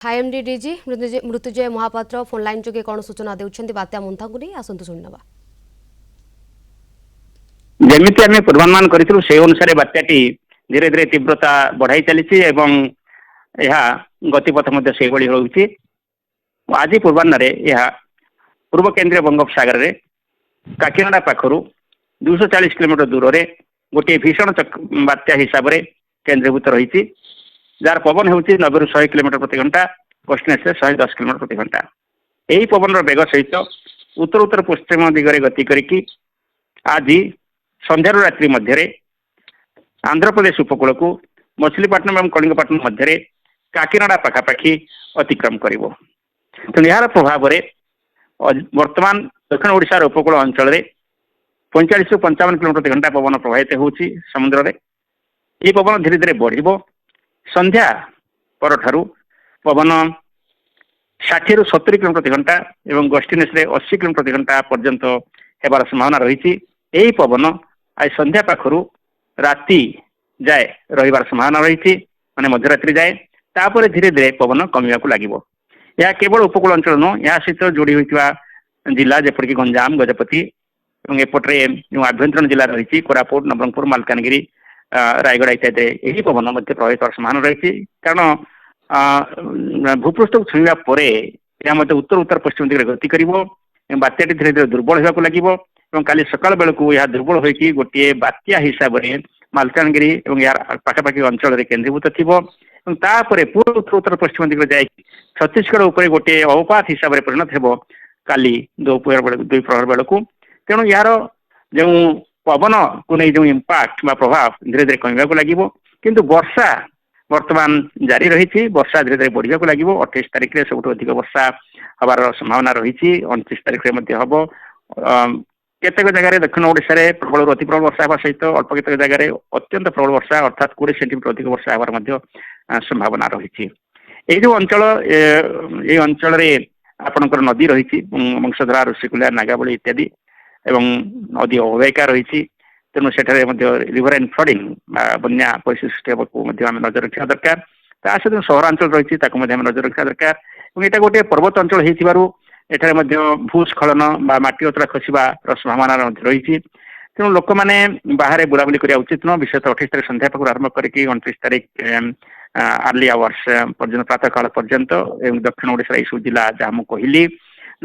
IMD DG Mrutyunjay Mohapatra phone line जोगे कौन सूचना देउछन्ति बात्या मुंथा को नहीं आसंतु सुननबा। जेमिति आमे पूर्वानुमान करिथिलु से अनुसार बात्याटी धीरे धीरे तीव्रता बढ़ाई चलीछि एवं यह गतिपथ मध्य से भली होउछि। आज पूर्वाह्न यह पूर्व केंद्रीय बंगोपसागर रे काकीनाडा पाखरु 240 किलोमीटर दूर रे गोटे भीषण बात्या हिसाब रे केंद्रीभूत रही, जार पवन होउछि 90 ରୁ 100 किलोमीटर प्रति घंटा, कोस्टनेस 110 किलोमीटर प्रति घंटा। यही पवन वेग सहित उत्तर उत्तर पश्चिम दिगरे गति करिकी आज संध्यार रात्रि मध्य आंध्र प्रदेश उपकूल को मछलीपट्टनम और कलिंगपट्टनम मध्य काकीनाडा पाखापाखि अतिक्रम करिवो। तेणु यार प्रभाव वर्तमान दक्षिण ओडिशार उपकूल अंचल 45 ରୁ 55 किलोमीटर प्रति घंटा पवन प्रभावित होउछि समुद्र रे। ये पवन धीरे धीरे बढ़िबो। संध्या पर ठारू पवन 60 ରୁ 70 किलोमीटर प्रति घंटा एवं गस्टिनेस 80 किलोमीटर प्रति घंटा पर्यंत हेबार संभावना रही। यही पवन आज संध्या पाखरु राति जाए रहिबार संभावना रही, माने मध्यरात्रि जाए तापर धीरे धीरे पवन कमिया को लागिबो। यह केवल उपकूल अंचल नुह, यह सहित जोड़ी होइतिबा जिला जेपरिक गंजाम, गजपति और एपटे जो आभ्यंतरण जिला रही कोरापुट, नवरंगपुर, मालकानगिरी, रायगढ़ इत्यादि यही पवन मध्य प्रभावित संभावना रही। कारण भूपृष्ठ को छुईवा परे यह मध्य उत्तर उत्तर पश्चिम दिगरे गति करिवो। बात्याटी धीरे धीरे दुर्बल होगा लगिवो और काली सकाळ बेलू यह दुर्बल होइकी गोटे बात्या हिसाब रे मालकानगिरी और यार पाखापाखि अंचल रे केंद्रीभूत थिबो। तापर पूर्व उत्तर उत्तर पश्चिम दिगरे जाई छत्तीसगढ़ उपर गोटे अवपात हिसाब रे परिणत हेबो काली दुई प्रहर बेलू। तेणु यार जो पवन को नहीं जो इम्पैक्ट प्रभाव धीरे धीरे कमिबा को लागिवो, किंतु वर्षा वर्तमान जारी रही। वर्षा धीरे धीरे बढ़िया को लागिवो। 28 तारिख रे सबुठ अधिक वर्षा हबार संभावना रही। 29 तारिख रे मध्य हबो। केतेक जगह दक्षिण ओडिशा रे प्रबल अति प्रबल वर्षा सहित अल्प केतेक जगह अत्यंत प्रबल वर्षा अर्थात 20 सेंटीमीटर अधिक वर्षा हबार मध्य संभावना रही। ये जो अंचल ये अंचल रे आपणकर नदी रही वंशधरा, ऋषिकुल्या, नागावली इत्यादि एवं नदी अवबाहिका रही। तेणु सेठारे रिवर एंड फ्लडिंग बन्या परिस्थिति आम नजर रखा दरकार। ता सहित सहरांचल रही नजर रखा दरकार। यहाँ गोटे पर्वत अंचल एठारे भूस्खलन माटी अतड़ा खसबार संभावना रही। तेणु लोक मैंने बाहर बुलाबुली करा उचित नुह। विशेषतः 28 तारीख संध्या पाखु आरंभ करके 29 तारीख अर्ली आवर्स पर्यंत प्रातः काल पर्यंत दक्षिण ओडिशा यू जिला जहाँ मुझे कहली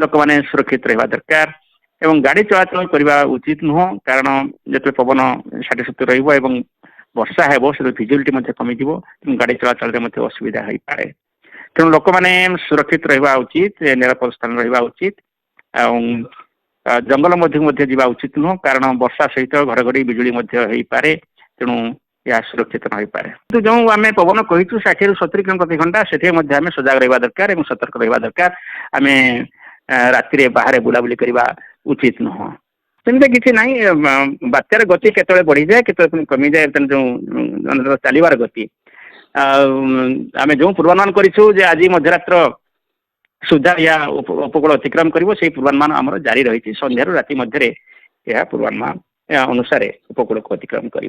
लोक मैंने सुरक्षित रहा दरकार एवं गाड़ी चलाचल करने उचित नुह। कारण जो पवन 60-70 रही वर्षा हेब से भिजिबिलिटी कमिज गाड़ी चलाचल असुविधा हो पाए। तेणु लोक मैंने सुरक्षित रहा उचित, निरापद स्थान रहा उचित और जंगल मध्य जावा उचित नुह। कारण वर्षा सहित घड़घड़ी बिजुली हो पाए। तेणु यह सुरक्षित न हो पाए। तो जो आम पवन कही 60 ରୁ 70 किलोमीटर प्रति घंटा से आम सजग रहा दरकार और सतर्क रहा दरकार। आम राति बाहर बुलाबुली करने उचित नुह। सेमती किसी ना बात्यार गति केतले बढ़ी जाए केतले कमी जाए जो चलवार गति आम जो पूर्वानुमान करूँ आज मध्यरात्र सुधा या उपकूल अतिक्रम कर पूर्वानुमान आमर जारी रही। संध्यार राति मध्य पूर्वानुमान अनुसार उपकूल को अतिक्रम कर।